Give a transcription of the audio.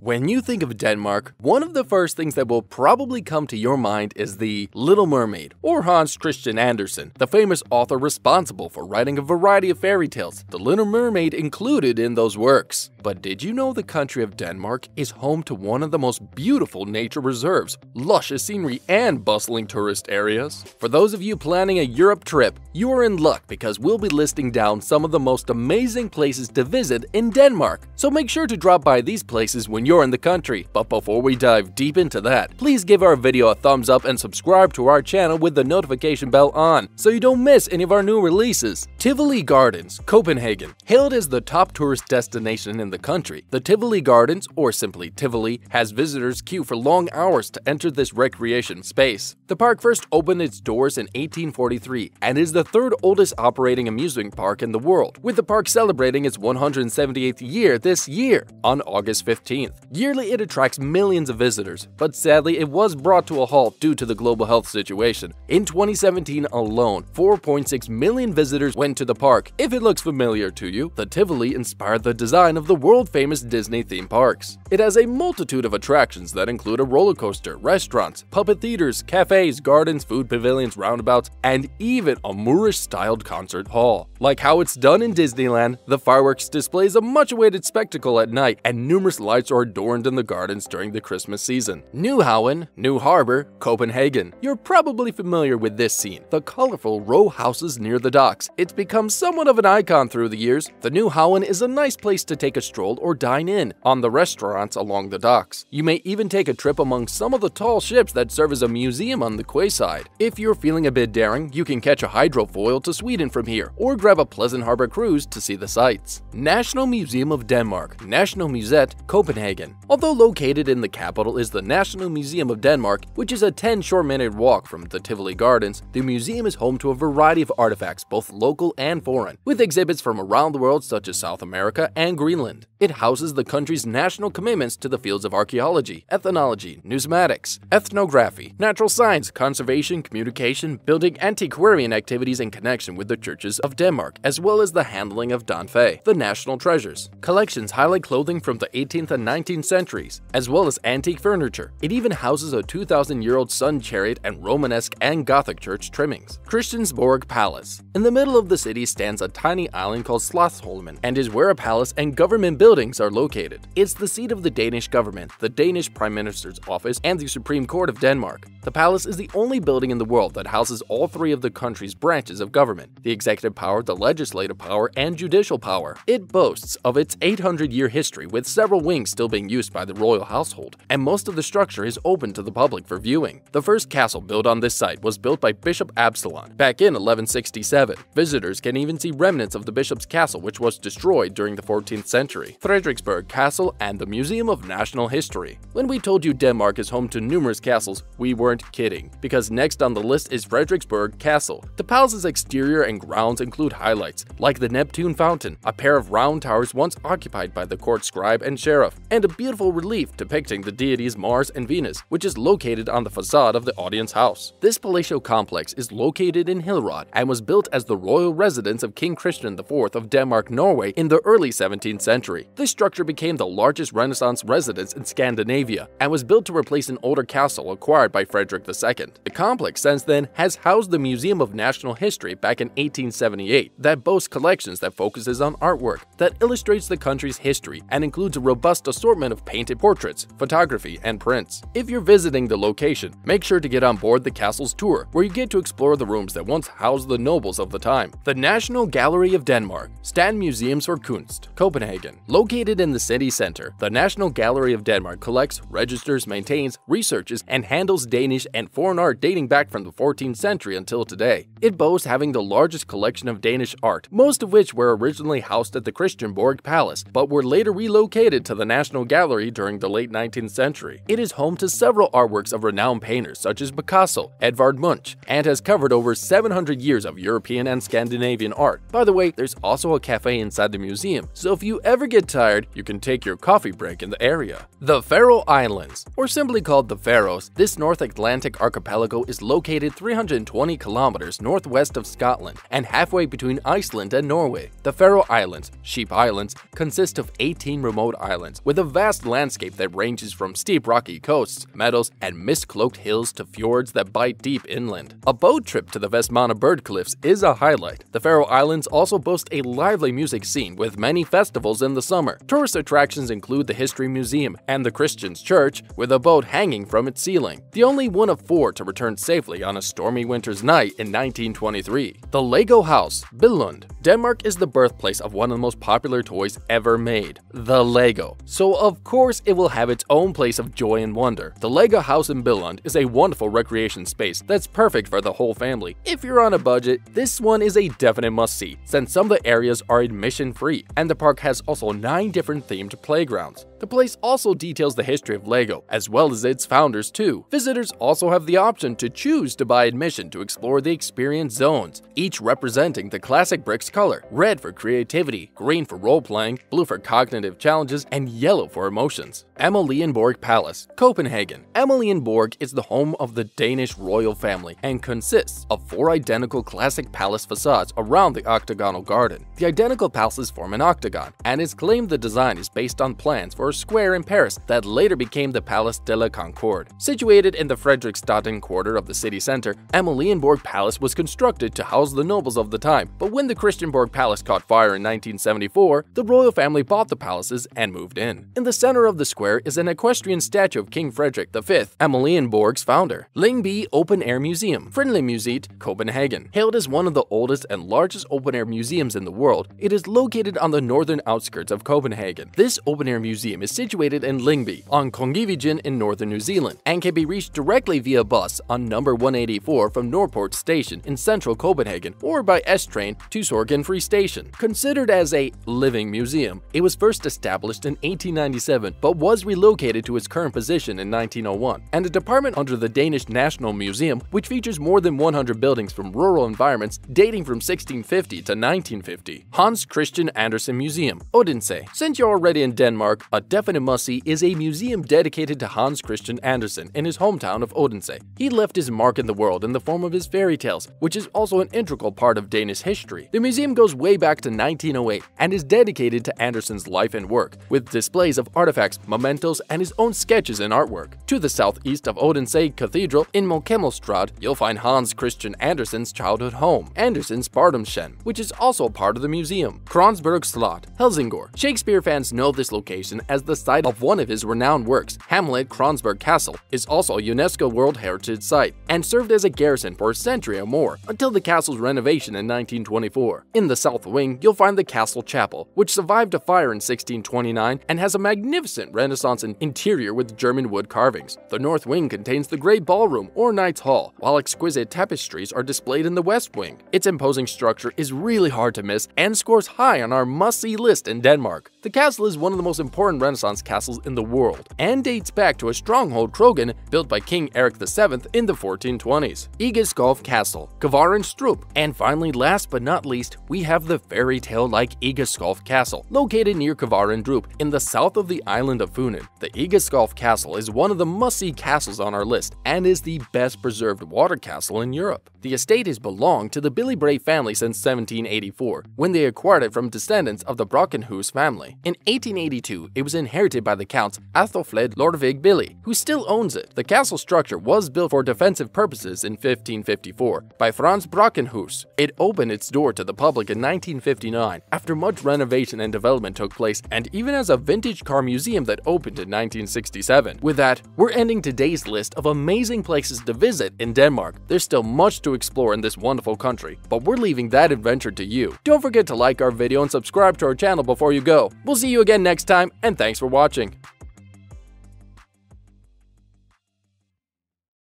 When you think of Denmark, one of the first things that will probably come to your mind is the Little Mermaid, or Hans Christian Andersen, the famous author responsible for writing a variety of fairy tales, The Little Mermaid included in those works. But did you know the country of Denmark is home to one of the most beautiful nature reserves, luscious scenery, and bustling tourist areas? For those of you planning a Europe trip, you are in luck because we'll be listing down some of the most amazing places to visit in Denmark. So make sure to drop by these places when you're in the country. But before we dive deep into that, please give our video a thumbs up and subscribe to our channel with the notification bell on so you don't miss any of our new releases. Tivoli Gardens, Copenhagen. Hailed as the top tourist destination in the country, the Tivoli Gardens, or simply Tivoli, has visitors queue for long hours to enter this recreation space. The park first opened its doors in 1843 and is the third oldest operating amusement park in the world, with the park celebrating its 178th year this year, on August 15th. Yearly it attracts millions of visitors, but sadly it was brought to a halt due to the global health situation. In 2017 alone, 4.6 million visitors went to the park. If it looks familiar to you, the Tivoli inspired the design of the world-famous Disney theme parks. It has a multitude of attractions that include a roller coaster, restaurants, puppet theaters, cafes, gardens, food pavilions, roundabouts, and even a Moorish-styled concert hall. Like how it's done in Disneyland, the fireworks display is a much-awaited spectacle at night, and numerous lights are adorned in the gardens during the Christmas season. Nyhavn, New Harbor, Copenhagen. You're probably familiar with this scene, the colorful row houses near the docks. It's become somewhat of an icon through the years. The Nyhavn is a nice place to take a stroll or dine in on the restaurants along the docks. You may even take a trip among some of the tall ships that serve as a museum on the quayside. If you're feeling a bit daring, you can catch a hydrofoil to Sweden from here, or grab a pleasant harbor cruise to see the sights. National Museum of Denmark, Nationalmuseet, Copenhagen. Although located in the capital is the National Museum of Denmark, which is a 10 short-minute walk from the Tivoli Gardens, the museum is home to a variety of artifacts, both local and foreign, with exhibits from around the world such as South America and Greenland. It houses the country's national commitments to the fields of archaeology, ethnology, numismatics, ethnography, natural science, conservation, communication, building antiquarian activities in connection with the churches of Denmark, as well as the handling of Danfe, the national treasures. Collections highlight clothing from the 18th and 19th centuries, as well as antique furniture. It even houses a 2,000-year-old sun chariot and Romanesque and Gothic church trimmings. Christiansborg Palace. In the middle of the city stands a tiny island called Slotsholmen, and is where a palace and government buildings are located. It's the seat of the Danish government, the Danish Prime Minister's office, and the Supreme Court of Denmark. The palace is the only building in the world that houses all three of the country's branches of government: the executive power, the legislative power, and judicial power. It boasts of its 800-year history, with several wings still being used by the royal household, and most of the structure is open to the public for viewing. The first castle built on this site was built by Bishop Absalon back in 1167. Visitors can even see remnants of the bishop's castle, which was destroyed during the 14th century. Frederiksborg Castle and the Museum of National History. When we told you Denmark is home to numerous castles, we weren't kidding, because next on the list is Frederiksborg Castle. The palace's exterior and grounds include highlights like the Neptune Fountain, a pair of round towers once occupied by the court scribe and sheriff, and a beautiful relief depicting the deities Mars and Venus, which is located on the facade of the audience house. This palatial complex is located in Hillerød and was built as the royal residence of King Christian IV of Denmark-Norway in the early 17th century. This structure became the largest Renaissance residence in Scandinavia and was built to replace an older castle acquired by Frederick II. The complex since then has housed the Museum of National History back in 1878 that boasts collections that focuses on artwork that illustrates the country's history and includes a robust assortment of painted portraits, photography, and prints. If you're visiting the location, make sure to get on board the castle's tour, where you get to explore the rooms that once housed the nobles of the time. The National Gallery of Denmark, Statens Museums for Kunst, Copenhagen. Located in the city center, the National Gallery of Denmark collects, registers, maintains, researches, and handles Danish and foreign art dating back from the 14th century until today. It boasts having the largest collection of Danish art, most of which were originally housed at the Christiansborg Palace, but were later relocated to the National Gallery during the late 19th century. It is home to several artworks of renowned painters such as Picasso, Edvard Munch, and has covered over 700 years of European and Scandinavian art. By the way, there's also a cafe inside the museum, so if you ever get tired, you can take your coffee break in the area. The Faroe Islands, or simply called the Faroes, this North Atlantic archipelago is located 320 kilometers northwest of Scotland and halfway between Iceland and Norway. The Faroe Islands, Sheep Islands, consist of 18 remote islands with a a vast landscape that ranges from steep rocky coasts, meadows, and mist-cloaked hills to fjords that bite deep inland. A boat trip to the Vestmanna bird cliffs is a highlight. The Faroe Islands also boast a lively music scene with many festivals in the summer. Tourist attractions include the History Museum and the Christians Church, with a boat hanging from its ceiling, the only one of 4 to return safely on a stormy winter's night in 1923. The Lego House, Billund. Denmark is the birthplace of one of the most popular toys ever made, the Lego. So of course it will have its own place of joy and wonder. The Lego House in Billund is a wonderful recreation space that's perfect for the whole family. If you're on a budget, this one is a definite must-see, since some of the areas are admission-free, and the park has also 9 different themed playgrounds. The place also details the history of Lego, as well as its founders too. Visitors also have the option to choose to buy admission to explore the experience zones, each representing the classic bricks color: red for creativity, green for role-playing, blue for cognitive challenges, and yellow for emotions. Amalienborg Palace, Copenhagen. Amalienborg is the home of the Danish royal family and consists of 4 identical classic palace facades around the octagonal garden. The identical palaces form an octagon, and it's claimed the design is based on plans for a square in Paris that later became the Place de la Concorde. Situated in the Frederiksborg quarter of the city center, Amalienborg Palace was constructed to house the nobles of the time, but when the Christiansborg Palace caught fire in 1974, the royal family bought the palaces and moved in. In the center of the square is an equestrian statue of King Frederick V, Amalienborg's founder. Lyngby Open-Air Museum, Frilandsmuseet, Copenhagen. Hailed as one of the oldest and largest open-air museums in the world, it is located on the northern outskirts of Copenhagen. This open-air museum is situated in Lyngby, on Kronborg in northern New Zealand, and can be reached directly via bus on number 184 from Nordport Station in central Copenhagen, or by S-train to Sorgen Free Station. Considered as a living museum, it was first established in 1897, but was relocated to its current position in 1901, and a department under the Danish Nationalmuseet, which features more than 100 buildings from rural environments dating from 1650 to 1950. Hans Christian Andersen Museum, Odense. Since you're already in Denmark, a definite must-see is a museum dedicated to Hans Christian Andersen in his hometown of Odense. He left his mark in the world in the form of his fairy tales, which is also an integral part of Danish history. The museum goes way back to 1908 and is dedicated to Andersen's life and work, with displays of artifacts, mementos, and his own sketches and artwork. To the southeast of Odense Cathedral, in Monkemmelstrand, you'll find Hans Christian Andersen's childhood home, Andersen's Barndomshjem, which is also part of the museum. Kronborg Slot, Helsingør. Shakespeare fans know this location as the site of one of his renowned works. Hamlet Kronborg Castle is also a UNESCO World Heritage Site and served as a garrison for a century or more until the castle's renovation in 1924. In the south wing, you'll find the Castle Chapel, which survived a fire in 1629 and has a magnificent Renaissance interior with German wood carvings. The north wing contains the Great Ballroom or Knight's Hall, while exquisite tapestries are displayed in the west wing. Its imposing structure is really hard to miss and scores high on our must-see list in Denmark. The castle is one of the most important Renaissance castles in the world and dates back to a stronghold Krogen built by King Erik VII in the 1420s. Egeskov Castle, Kvarenstrup, and finally, last but not least, we have the fairy tale-like Egeskov Castle, located near Kvarendrup in the south of the island of Funen. The Egeskov Castle is one of the must-see castles on our list and is the best preserved water castle in Europe. The estate has belonged to the Billy Bray family since 1784, when they acquired it from descendants of the Brockenhus family. In 1882, it was inherited by the Counts Athelfled Lordvig Billy, who still owns it. The castle structure was built for defensive purposes in 1554 by Franz Brockenhus. It opened its door to the public in 1959 after much renovation and development took place, and even as a vintage car museum that opened in 1967. With that, we're ending today's list of amazing places to visit in Denmark. There's still much to explore in this wonderful country, but we're leaving that adventure to you. Don't forget to like our video and subscribe to our channel before you go. We'll see you again next time, and thanks for watching.